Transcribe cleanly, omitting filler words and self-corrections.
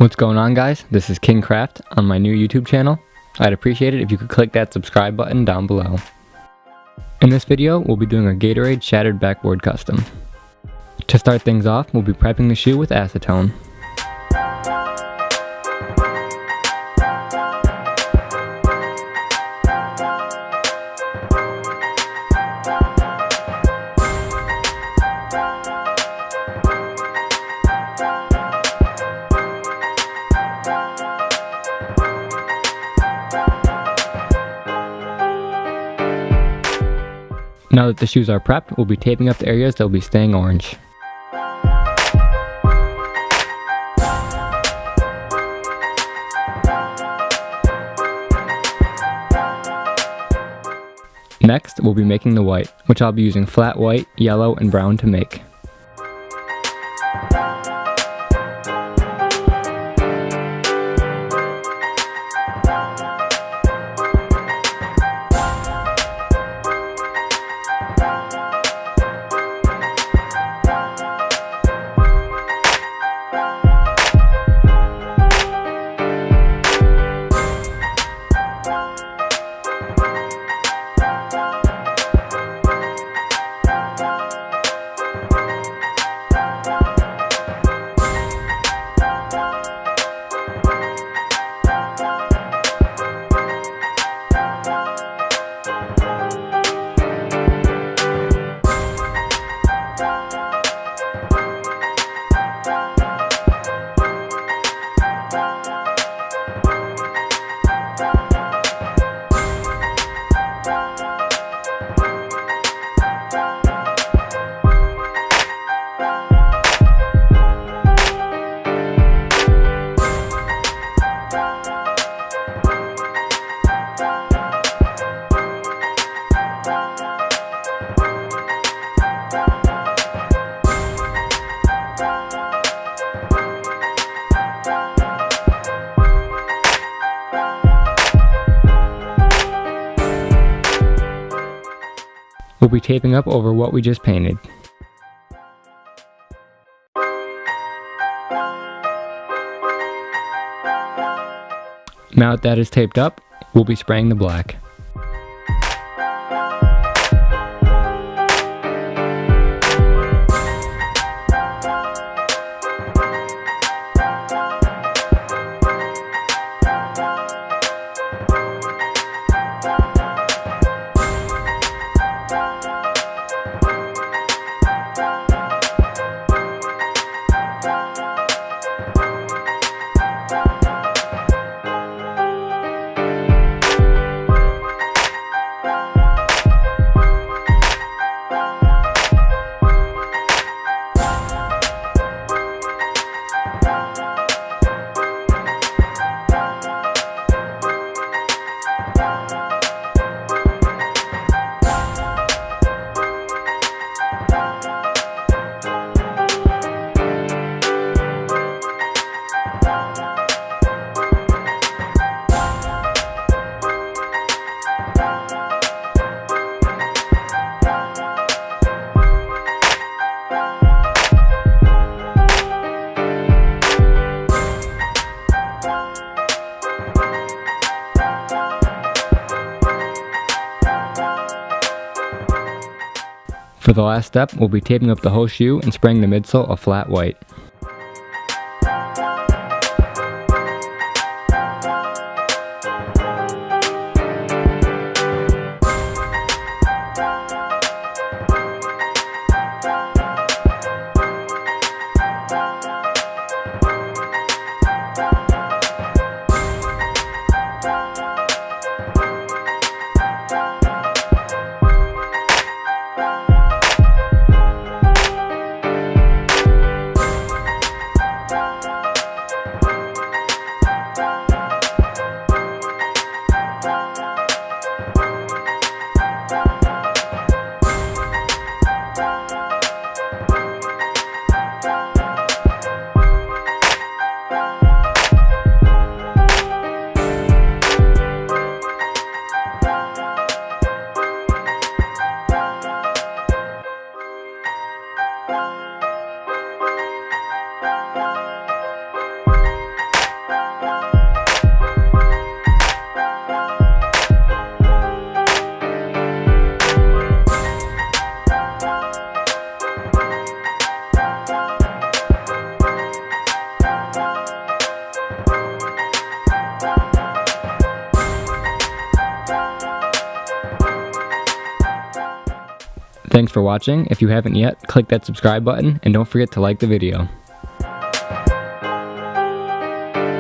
What's going on, guys? This is King Craft on my new YouTube channel. I'd appreciate it if you could click that subscribe button down below. In this video, we'll be doing a Gatorade Shattered Backboard custom. To start things off, we'll be prepping the shoe with acetone. Now that the shoes are prepped, we'll be taping up the areas that will be staying orange. Next, we'll be making the white, which I'll be using flat white, yellow, and brown to make. We'll be taping up over what we just painted. Now that that is taped up, we'll be spraying the black. For the last step, we'll be taping up the whole shoe and spraying the midsole a flat white. Thanks for watching. If you haven't yet, click that subscribe button and don't forget to like the video.